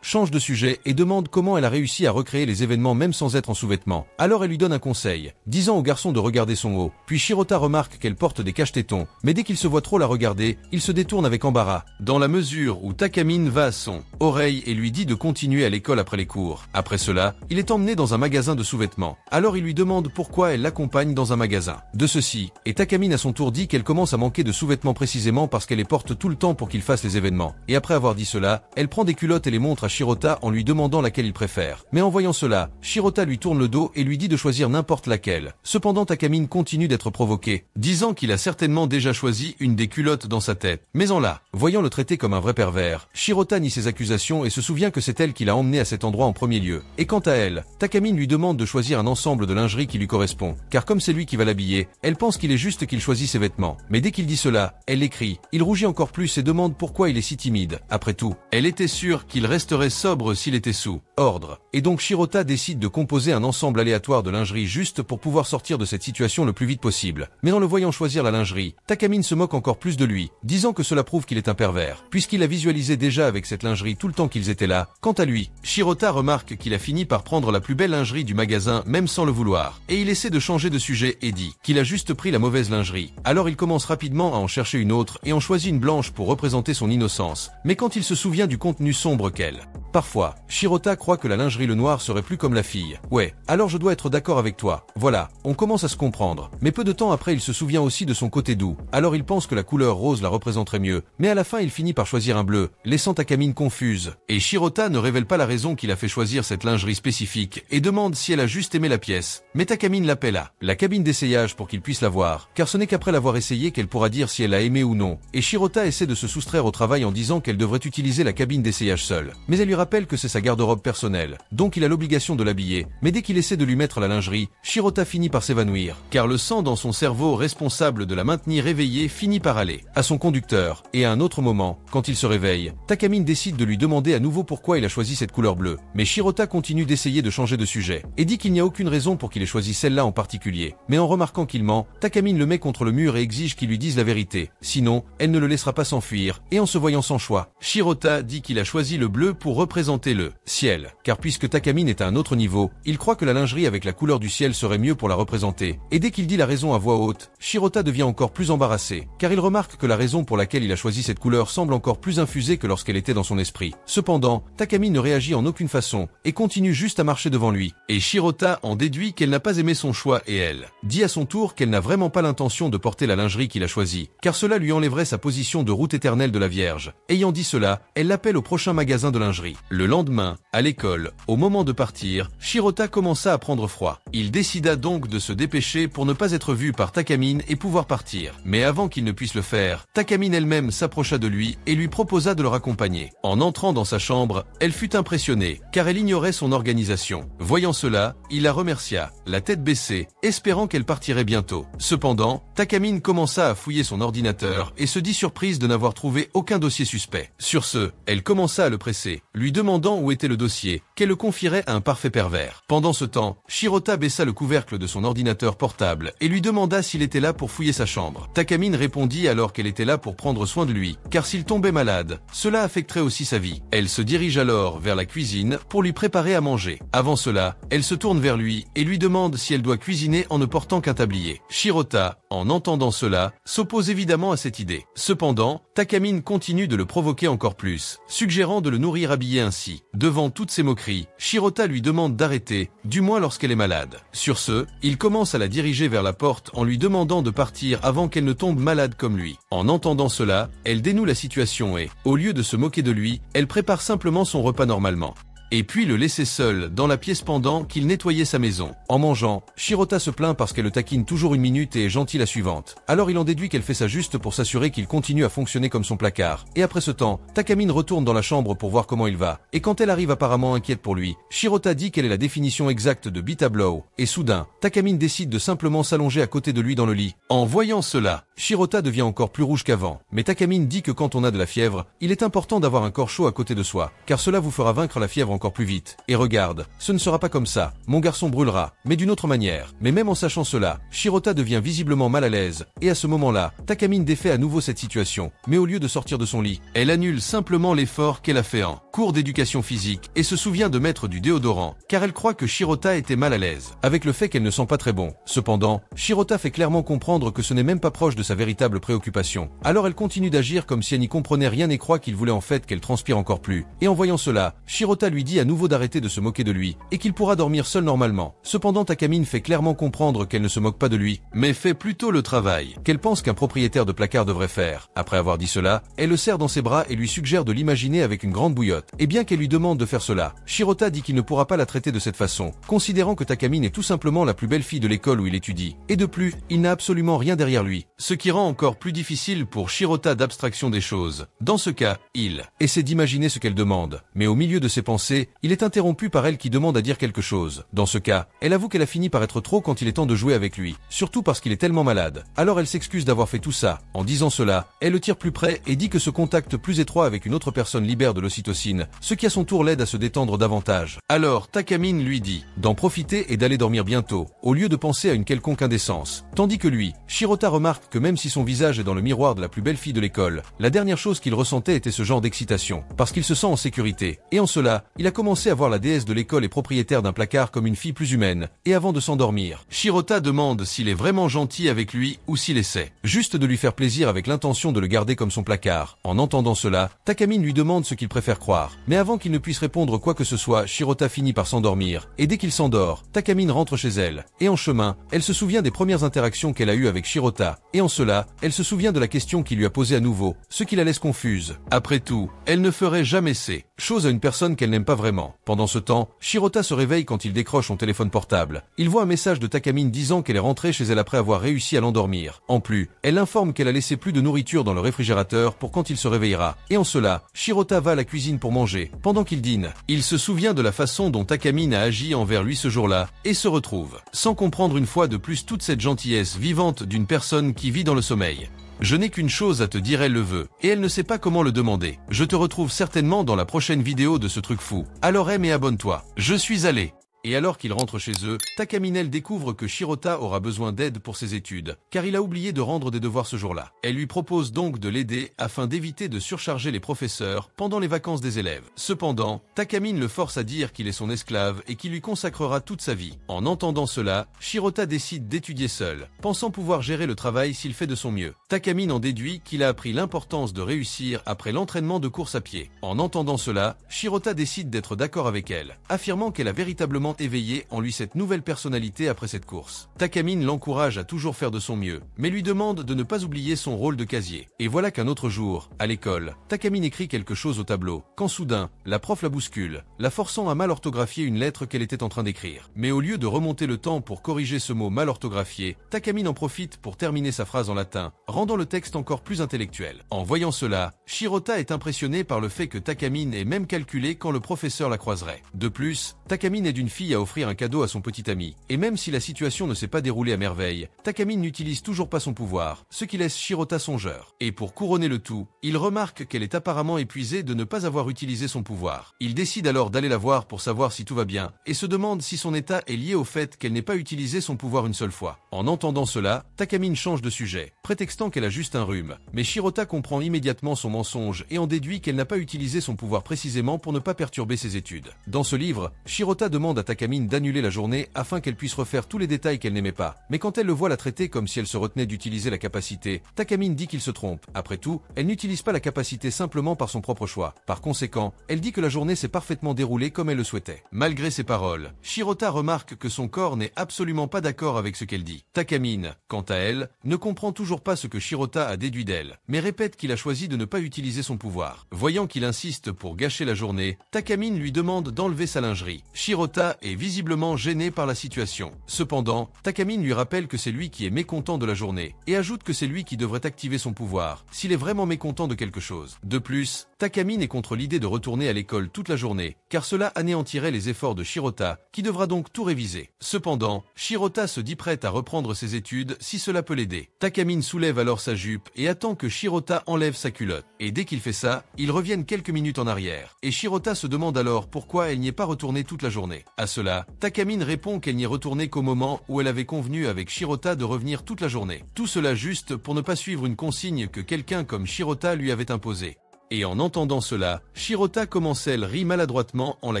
change de sujet et demande comment elle a réussi à recréer les événements même sans être en sous-vêtements. Alors elle lui donne un conseil, disant au garçon de regarder son haut. Puis Shirota remarque qu'elle porte des cache-tétons, mais dès qu'il se voit trop la regarder, il se détourne avec embarras, dans la mesure où Takamine va à son oreille et lui dit de continuer à l'école après les cours. Après cela, il est emmené dans un magasin de sous-vêtements. Alors il lui demande pourquoi elle l'accompagne dans un magasin. De ceci, et Takamine à son tour dit qu'elle commence à manquer de sous-vêtements précisément parce qu'elle les porte tout le temps pour qu'il fasse les événements. Et après avoir dit cela, elle prend des culottes et les montre à Shirota en lui demandant laquelle il préfère. Mais en voyant cela, Shirota lui tourne le dos et lui dit de choisir n'importe laquelle. Cependant Takamine continue d'être provoqué, disant qu'il a certainement déjà choisi une des culottes dans sa tête. Mais en là, voyant le traiter comme un vrai pervers, Shirota nie ses accusations et se souvient que c'est elle qui l'a emmené à cet endroit en premier lieu. Et quant à elle, Takamine lui demande de choisir un ensemble de lingerie qui lui correspond, car comme c'est lui qui va l'habiller, elle pense qu'il est juste qu'il choisit ses vêtements. Mais dès qu'il dit cela, elle l'écrit. Il rougit encore plus et demande pourquoi il est si timide. Après tout, elle était sûre qu'il resterait sobre s'il était sous ordre. Et donc Shirota décide de composer un ensemble aléatoire de lingerie juste pour pouvoir sortir de cette situation le plus vite possible. Mais en le voyant choisir la lingerie, Takamine se moque encore plus de lui, disant que cela prouve qu'il est un pervers, puisqu'il a visualisé déjà avec cette lingerie tout le temps qu'ils étaient là. Quant à lui, Shirota remarque qu'il a fini par prendre la plus belle lingerie du magasin même sans le vouloir. Et il essaie de changer de sujet et dit qu'il a juste pris la mauvaise lingerie. Alors il commence rapidement à en chercher une autre et en choisit une blanche pour représenter son innocence. Mais quand il se souvient du contenu sombre qu'elle. Parfois, Shirota croit que la lingerie le noir serait plus comme la fille. Ouais, alors je dois être d'accord avec toi. Voilà, on commence à se comprendre. Mais peu de temps après il se souvient aussi de son côté doux. Alors il pense que la couleur rose la représenterait mieux. Mais à la fin il finit par choisir un bleu, laissant Takamine confuse. Et Shirota ne révèle pas la raison qu'il a fait choisir cette lingerie spécifique et demande si elle a juste aimé la pièce. Mais Takamine l'appelle à la cabine d'essayage pour qu'il puisse la voir, car ce n'est qu'après l'avoir essayé qu'elle pourra dire si elle a aimé ou non. Et Shirota essaie de se soustraire au travail en disant qu'elle devrait utiliser la cabine d'essayage seule. Mais elle lui rappelle que c'est sa garde-robe personnelle, donc il a l'obligation de l'habiller. Mais dès qu'il essaie de lui mettre la lingerie, Shirota finit par s'évanouir, car le sang dans son cerveau responsable de la maintenir éveillée finit par aller à son conducteur. Et à un autre moment, quand il se réveille, Takamine décide de lui demander à nouveau pourquoi il a choisi cette couleur bleue. Mais Shirota continue d'essayer de changer de sujet, et dit qu'il n'y a aucune raison pour qu'il ait choisi celle-là en particulier. Mais en remarquant qu'il ment, Takamine le met contre le mur et exige qu'il lui dise la vérité. Sinon, elle ne le laissera pas s'enfuir, et en se voyant sans choix, Shirota dit qu'il a choisi le bleu pour représenter le ciel, car puisque Takamine est à un autre niveau, il croit que la lingerie avec la couleur du ciel serait mieux pour la représenter. Et dès qu'il dit la raison à voix haute, Shirota devient encore plus embarrassé, car il remarque que la raison pour laquelle il a choisi cette couleur semble encore plus infusée que lorsqu'elle était dans son esprit. Cependant, Takamine ne réagit en aucune façon, et continue juste à marcher devant lui. Et Shirota en déduit qu'elle n'a pas aimé son choix et elle dit à son tour qu'elle n'a vraiment pas l'intention de porter la lingerie qu'il a choisie, car cela lui enlèverait sa position de route éternelle de la Vierge. Ayant dit cela, elle l'appelle au prochain magasin de lingerie. Le lendemain, à l'école, au moment de partir, Shirota commença à prendre froid. Il décida donc de se dépêcher pour ne pas être vu par Takamine et pouvoir partir. Mais avant qu'il ne puisse le faire, Takamine elle-même s'approcha de lui et lui proposa de le raccompagner. En entrant dans sa chambre, elle fut impressionnée, car elle ignorait son organisation. Voyant cela, cela, il la remercia, la tête baissée, espérant qu'elle partirait bientôt. Cependant, Takamine commença à fouiller son ordinateur et se dit surprise de n'avoir trouvé aucun dossier suspect. Sur ce, elle commença à le presser, lui demandant où était le dossier, qu'elle le confierait à un parfait pervers. Pendant ce temps, Shirota baissa le couvercle de son ordinateur portable et lui demanda s'il était là pour fouiller sa chambre. Takamine répondit alors qu'elle était là pour prendre soin de lui, car s'il tombait malade, cela affecterait aussi sa vie. Elle se dirige alors vers la cuisine pour lui préparer à manger. Avant cela, elle se tourne vers lui et lui demande si elle doit cuisiner en ne portant qu'un tablier. Shirota, en entendant cela, s'oppose évidemment à cette idée. Cependant, Takamine continue de le provoquer encore plus, suggérant de le nourrir habillé ainsi. Devant toutes ces moqueries, Shirota lui demande d'arrêter, du moins lorsqu'elle est malade. Sur ce, il commence à la diriger vers la porte en lui demandant de partir avant qu'elle ne tombe malade comme lui. En entendant cela, elle dénoue la situation et, au lieu de se moquer de lui, elle prépare simplement son repas normalement. Et puis le laisser seul dans la pièce pendant qu'il nettoyait sa maison. En mangeant, Shirota se plaint parce qu'elle le taquine toujours une minute et est gentille la suivante. Alors il en déduit qu'elle fait ça juste pour s'assurer qu'il continue à fonctionner comme son placard. Et après ce temps, Takamine retourne dans la chambre pour voir comment il va. Et quand elle arrive apparemment inquiète pour lui, Shirota dit qu'elle est la définition exacte de beat à blow. Et soudain, Takamine décide de simplement s'allonger à côté de lui dans le lit. En voyant cela, Shirota devient encore plus rouge qu'avant. Mais Takamine dit que quand on a de la fièvre, il est important d'avoir un corps chaud à côté de soi, car cela vous fera vaincre la fièvre encore plus vite. Et regarde, ce ne sera pas comme ça, mon garçon brûlera, mais d'une autre manière. Mais même en sachant cela, Shirota devient visiblement mal à l'aise, et à ce moment-là, Takamine défait à nouveau cette situation, mais au lieu de sortir de son lit, elle annule simplement l'effort qu'elle a fait en cours d'éducation physique, et se souvient de mettre du déodorant, car elle croit que Shirota était mal à l'aise, avec le fait qu'elle ne sent pas très bon. Cependant, Shirota fait clairement comprendre que ce n'est même pas proche de sa véritable préoccupation. Alors elle continue d'agir comme si elle n'y comprenait rien et croit qu'il voulait en fait qu'elle transpire encore plus. Et en voyant cela, Shirota lui dit à nouveau d'arrêter de se moquer de lui, et qu'il pourra dormir seul normalement. Cependant Takamine fait clairement comprendre qu'elle ne se moque pas de lui, mais fait plutôt le travail qu'elle pense qu'un propriétaire de placard devrait faire. Après avoir dit cela, elle le serre dans ses bras et lui suggère de l'imaginer avec une grande bouillotte. Et bien qu'elle lui demande de faire cela, Shirota dit qu'il ne pourra pas la traiter de cette façon, considérant que Takamine est tout simplement la plus belle fille de l'école où il étudie. Et de plus, il n'a absolument rien derrière lui, ce qui rend encore plus difficile pour Shirota d'abstraction des choses. Dans ce cas, il essaie d'imaginer ce qu'elle demande, mais au milieu de ses pensées, il est interrompu par elle qui demande à dire quelque chose. Dans ce cas, elle avoue qu'elle a fini par être trop quand il est temps de jouer avec lui, surtout parce qu'il est tellement malade. Alors elle s'excuse d'avoir fait tout ça. En disant cela, elle le tire plus près et dit que ce contact plus étroit avec une autre personne libère de l'ocytocine, ce qui à son tour l'aide à se détendre davantage. Alors Takamine lui dit d'en profiter et d'aller dormir bientôt, au lieu de penser à une quelconque indécence. Tandis que lui, Shirota remarque que même si son visage est dans le miroir de la plus belle fille de l'école, la dernière chose qu'il ressentait était ce genre d'excitation, parce qu'il se sent en sécurité. Et en cela, il a commencé à voir la déesse de l'école et propriétaire d'un placard comme une fille plus humaine. Et avant de s'endormir, Shirota demande s'il est vraiment gentil avec lui ou s'il essaie juste de lui faire plaisir avec l'intention de le garder comme son placard. En entendant cela, Takamine lui demande ce qu'il préfère croire. Mais avant qu'il ne puisse répondre quoi que ce soit, Shirota finit par s'endormir. Et dès qu'il s'endort, Takamine rentre chez elle. Et en chemin, elle se souvient des premières interactions qu'elle a eues avec Shirota. Et en cela, elle se souvient de la question qu'il lui a posée à nouveau, ce qui la laisse confuse. Après tout, elle ne ferait jamais ces choses à une personne qu'elle n'aime pas vraiment. Pendant ce temps, Shirota se réveille quand il décroche son téléphone portable. Il voit un message de Takamine disant qu'elle est rentrée chez elle après avoir réussi à l'endormir. En plus, elle informe qu'elle a laissé plus de nourriture dans le réfrigérateur pour quand il se réveillera. Et en cela, Shirota va à la cuisine pour manger. Pendant qu'il dîne, il se souvient de la façon dont Takamine a agi envers lui ce jour-là, et se retrouve, sans comprendre une fois de plus toute cette gentillesse vivante d'une personne qui vit dans le sommeil. Je n'ai qu'une chose à te dire, elle le veut, et elle ne sait pas comment le demander. Je te retrouve certainement dans la prochaine vidéo de ce truc fou. Alors aime et abonne-toi. Je suis allé. Et alors qu'il rentre chez eux, Takamine découvre que Shirota aura besoin d'aide pour ses études, car il a oublié de rendre des devoirs ce jour-là. Elle lui propose donc de l'aider afin d'éviter de surcharger les professeurs pendant les vacances des élèves. Cependant, Takamine le force à dire qu'il est son esclave et qu'il lui consacrera toute sa vie. En entendant cela, Shirota décide d'étudier seul, pensant pouvoir gérer le travail s'il fait de son mieux. Takamine en déduit qu'il a appris l'importance de réussir après l'entraînement de course à pied. En entendant cela, Shirota décide d'être d'accord avec elle, affirmant qu'elle a véritablement éveillé en lui cette nouvelle personnalité après cette course. Takamine l'encourage à toujours faire de son mieux, mais lui demande de ne pas oublier son rôle de casier. Et voilà qu'un autre jour, à l'école, Takamine écrit quelque chose au tableau, quand soudain, la prof la bouscule, la forçant à mal orthographier une lettre qu'elle était en train d'écrire. Mais au lieu de remonter le temps pour corriger ce mot mal orthographié, Takamine en profite pour terminer sa phrase en latin, rendant le texte encore plus intellectuel. En voyant cela, Shirota est impressionné par le fait que Takamine ait même calculé quand le professeur la croiserait. De plus, Takamine est d'une fille fille à offrir un cadeau à son petit ami. Et même si la situation ne s'est pas déroulée à merveille, Takamine n'utilise toujours pas son pouvoir, ce qui laisse Shirota songeur. Et pour couronner le tout, il remarque qu'elle est apparemment épuisée de ne pas avoir utilisé son pouvoir. Il décide alors d'aller la voir pour savoir si tout va bien, et se demande si son état est lié au fait qu'elle n'ait pas utilisé son pouvoir une seule fois. En entendant cela, Takamine change de sujet, prétextant qu'elle a juste un rhume. Mais Shirota comprend immédiatement son mensonge et en déduit qu'elle n'a pas utilisé son pouvoir précisément pour ne pas perturber ses études. Dans ce livre, Shirota demande à Takamine d'annuler la journée afin qu'elle puisse refaire tous les détails qu'elle n'aimait pas. Mais quand elle le voit la traiter comme si elle se retenait d'utiliser la capacité, Takamine dit qu'il se trompe. Après tout, elle n'utilise pas la capacité simplement par son propre choix. Par conséquent, elle dit que la journée s'est parfaitement déroulée comme elle le souhaitait. Malgré ces paroles, Shirota remarque que son corps n'est absolument pas d'accord avec ce qu'elle dit. Takamine, quant à elle, ne comprend toujours pas ce que Shirota a déduit d'elle, mais répète qu'il a choisi de ne pas utiliser son pouvoir. Voyant qu'il insiste pour gâcher la journée, Takamine lui demande d'enlever sa lingerie. Shirota est visiblement gêné par la situation. Cependant, Takamine lui rappelle que c'est lui qui est mécontent de la journée, et ajoute que c'est lui qui devrait activer son pouvoir, s'il est vraiment mécontent de quelque chose. De plus, Takamine est contre l'idée de retourner à l'école toute la journée, car cela anéantirait les efforts de Shirota, qui devra donc tout réviser. Cependant, Shirota se dit prête à reprendre ses études si cela peut l'aider. Takamine soulève alors sa jupe et attend que Shirota enlève sa culotte. Et dès qu'il fait ça, ils reviennent quelques minutes en arrière. Et Shirota se demande alors pourquoi elle n'y est pas retournée toute la journée. À cela, Takamine répond qu'elle n'y est retournée qu'au moment où elle avait convenu avec Shirota de revenir toute la journée. Tout cela juste pour ne pas suivre une consigne que quelqu'un comme Shirota lui avait imposée. Et en entendant cela, Shirota commence elle rit maladroitement en la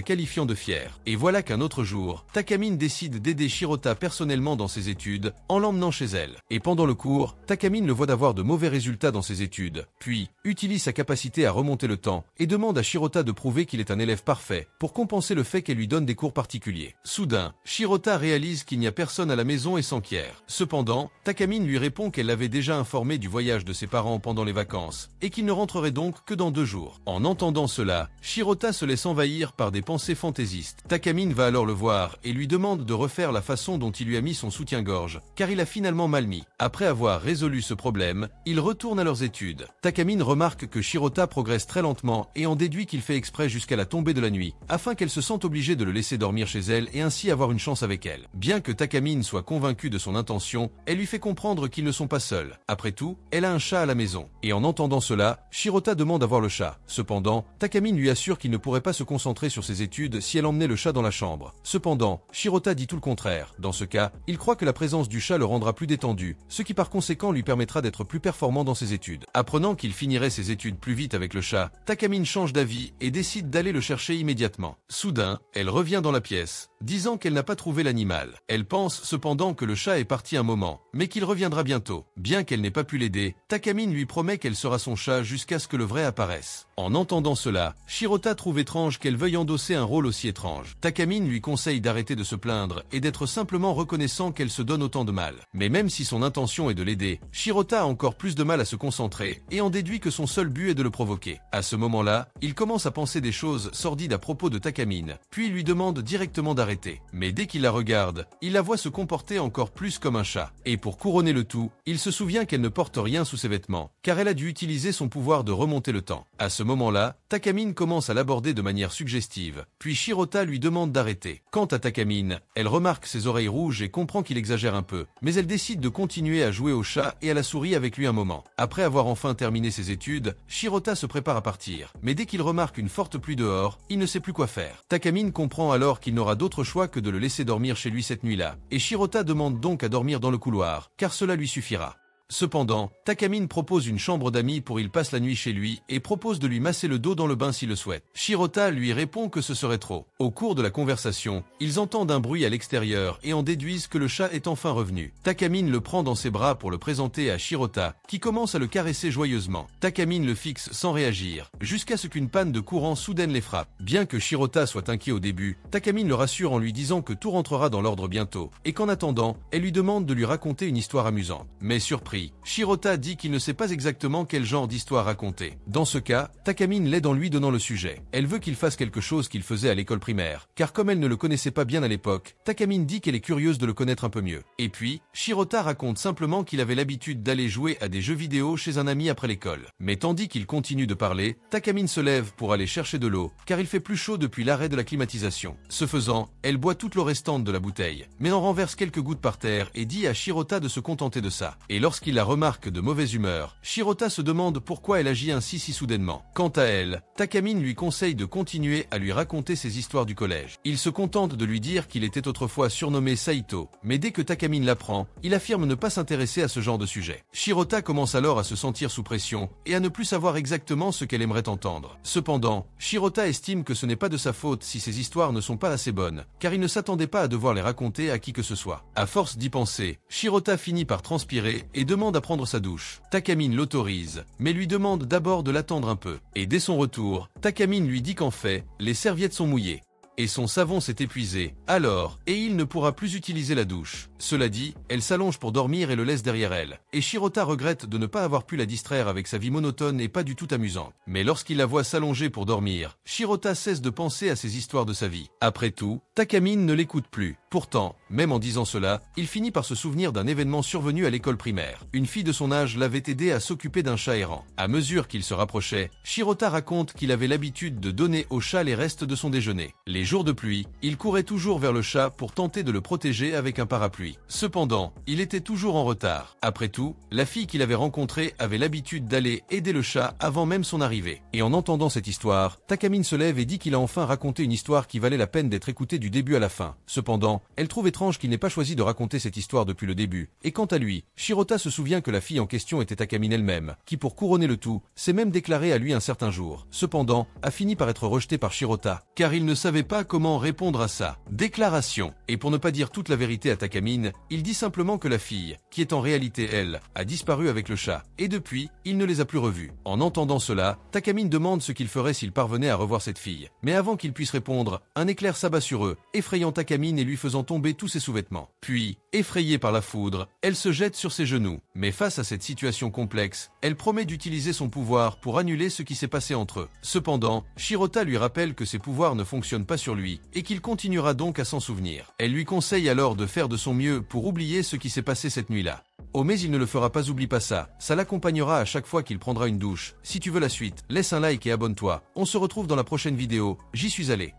qualifiant de fière. Et voilà qu'un autre jour, Takamine décide d'aider Shirota personnellement dans ses études, en l'emmenant chez elle. Et pendant le cours, Takamine le voit d'avoir de mauvais résultats dans ses études, puis utilise sa capacité à remonter le temps, et demande à Shirota de prouver qu'il est un élève parfait, pour compenser le fait qu'elle lui donne des cours particuliers. Soudain, Shirota réalise qu'il n'y a personne à la maison et s'enquiert. Cependant, Takamine lui répond qu'elle l'avait déjà informé du voyage de ses parents pendant les vacances, et qu'il ne rentrerait donc que dans 2 jours. En entendant cela, Shirota se laisse envahir par des pensées fantaisistes. Takamine va alors le voir et lui demande de refaire la façon dont il lui a mis son soutien-gorge, car il a finalement mal mis. Après avoir résolu ce problème, ils retournent à leurs études. Takamine remarque que Shirota progresse très lentement et en déduit qu'il fait exprès jusqu'à la tombée de la nuit, afin qu'elle se sente obligée de le laisser dormir chez elle et ainsi avoir une chance avec elle. Bien que Takamine soit convaincue de son intention, elle lui fait comprendre qu'ils ne sont pas seuls. Après tout, elle a un chat à la maison. Et en entendant cela, Shirota demande à voir le chat. Cependant, Takamine lui assure qu'il ne pourrait pas se concentrer sur ses études si elle emmenait le chat dans la chambre. Cependant, Shirota dit tout le contraire. Dans ce cas, il croit que la présence du chat le rendra plus détendu, ce qui par conséquent lui permettra d'être plus performant dans ses études. Apprenant qu'il finirait ses études plus vite avec le chat, Takamine change d'avis et décide d'aller le chercher immédiatement. Soudain, elle revient dans la pièce, disant qu'elle n'a pas trouvé l'animal. Elle pense cependant que le chat est parti un moment, mais qu'il reviendra bientôt. Bien qu'elle n'ait pas pu l'aider, Takamine lui promet qu'elle sera son chat jusqu'à ce que le vrai apparaisse. En entendant cela, Shirota trouve étrange qu'elle veuille endosser un rôle aussi étrange. Takamine lui conseille d'arrêter de se plaindre et d'être simplement reconnaissant qu'elle se donne autant de mal. Mais même si son intention est de l'aider, Shirota a encore plus de mal à se concentrer et en déduit que son seul but est de le provoquer. À ce moment-là, il commence à penser des choses sordides à propos de Takamine, puis il lui demande directement d'arrêter. Mais dès qu'il la regarde, il la voit se comporter encore plus comme un chat. Et pour couronner le tout, il se souvient qu'elle ne porte rien sous ses vêtements, car elle a dû utiliser son pouvoir de remonter le temps. À ce moment-là, Takamine commence à l'aborder de manière suggestive, puis Shirota lui demande d'arrêter. Quant à Takamine, elle remarque ses oreilles rouges et comprend qu'il exagère un peu, mais elle décide de continuer à jouer au chat et à la souris avec lui un moment. Après avoir enfin terminé ses études, Shirota se prépare à partir, mais dès qu'il remarque une forte pluie dehors, il ne sait plus quoi faire. Takamine comprend alors qu'il n'aura d'autre choix que de le laisser dormir chez lui cette nuit-là, et Shirota demande donc à dormir dans le couloir, car cela lui suffira. Cependant, Takamine propose une chambre d'amis pour il passe la nuit chez lui et propose de lui masser le dos dans le bain s'il le souhaite. Shirota lui répond que ce serait trop. Au cours de la conversation, ils entendent un bruit à l'extérieur et en déduisent que le chat est enfin revenu. Takamine le prend dans ses bras pour le présenter à Shirota, qui commence à le caresser joyeusement. Takamine le fixe sans réagir, jusqu'à ce qu'une panne de courant soudaine les frappe. Bien que Shirota soit inquiet au début, Takamine le rassure en lui disant que tout rentrera dans l'ordre bientôt, et qu'en attendant, elle lui demande de lui raconter une histoire amusante. Mais surprise, surpris, Shirota dit qu'il ne sait pas exactement quel genre d'histoire raconter. Dans ce cas, Takamine l'aide en lui donnant le sujet. Elle veut qu'il fasse quelque chose qu'il faisait à l'école primaire, car comme elle ne le connaissait pas bien à l'époque, Takamine dit qu'elle est curieuse de le connaître un peu mieux. Et puis, Shirota raconte simplement qu'il avait l'habitude d'aller jouer à des jeux vidéo chez un ami après l'école. Mais tandis qu'il continue de parler, Takamine se lève pour aller chercher de l'eau, car il fait plus chaud depuis l'arrêt de la climatisation. Ce faisant, elle boit toute l'eau restante de la bouteille, mais en renverse quelques gouttes par terre et dit à Shirota de se contenter de ça. Et lorsqu'il la remarque de mauvaise humeur, Shirota se demande pourquoi elle agit ainsi si soudainement. Quant à elle, Takamine lui conseille de continuer à lui raconter ses histoires du collège. Il se contente de lui dire qu'il était autrefois surnommé Saito, mais dès que Takamine l'apprend, il affirme ne pas s'intéresser à ce genre de sujet. Shirota commence alors à se sentir sous pression et à ne plus savoir exactement ce qu'elle aimerait entendre. Cependant, Shirota estime que ce n'est pas de sa faute si ses histoires ne sont pas assez bonnes, car il ne s'attendait pas à devoir les raconter à qui que ce soit. À force d'y penser, Shirota finit par transpirer et demande à prendre sa douche. Takamine l'autorise, mais lui demande d'abord de l'attendre un peu. Et dès son retour, Takamine lui dit qu'en fait, les serviettes sont mouillées et son savon s'est épuisé. Alors, et il ne pourra plus utiliser la douche. Cela dit, elle s'allonge pour dormir et le laisse derrière elle. Et Shirota regrette de ne pas avoir pu la distraire avec sa vie monotone et pas du tout amusante. Mais lorsqu'il la voit s'allonger pour dormir, Shirota cesse de penser à ses histoires de sa vie. Après tout, Takamine ne l'écoute plus. Pourtant, même en disant cela, il finit par se souvenir d'un événement survenu à l'école primaire. Une fille de son âge l'avait aidé à s'occuper d'un chat errant. À mesure qu'il se rapprochait, Shirota raconte qu'il avait l'habitude de donner au chat les restes de son déjeuner. Les jours de pluie, il courait toujours vers le chat pour tenter de le protéger avec un parapluie. Cependant, il était toujours en retard. Après tout, la fille qu'il avait rencontrée avait l'habitude d'aller aider le chat avant même son arrivée. Et en entendant cette histoire, Takamine se lève et dit qu'il a enfin raconté une histoire qui valait la peine d'être écoutée du début à la fin. Cependant, elle trouve étrange qu'il n'ait pas choisi de raconter cette histoire depuis le début. Et quant à lui, Shirota se souvient que la fille en question était Takamine elle-même, qui pour couronner le tout, s'est même déclarée à lui un certain jour. Cependant, a fini par être rejetée par Shirota, car il ne savait pas comment répondre à sa déclaration. Et pour ne pas dire toute la vérité à Takamine, il dit simplement que la fille, qui est en réalité elle, a disparu avec le chat, et depuis, il ne les a plus revus. En entendant cela, Takamine demande ce qu'il ferait s'il parvenait à revoir cette fille. Mais avant qu'il puisse répondre, un éclair s'abat sur eux, effrayant Takamine et lui faisant tomber tous ses sous-vêtements. Puis, effrayée par la foudre, elle se jette sur ses genoux. Mais face à cette situation complexe, elle promet d'utiliser son pouvoir pour annuler ce qui s'est passé entre eux. Cependant, Shirota lui rappelle que ses pouvoirs ne fonctionnent pas sur lui, et qu'il continuera donc à s'en souvenir. Elle lui conseille alors de faire de son mieux pour oublier ce qui s'est passé cette nuit-là. Oh mais il ne le fera pas, oublie pas ça. Ça l'accompagnera à chaque fois qu'il prendra une douche. Si tu veux la suite, laisse un like et abonne-toi. On se retrouve dans la prochaine vidéo. J'y suis allé.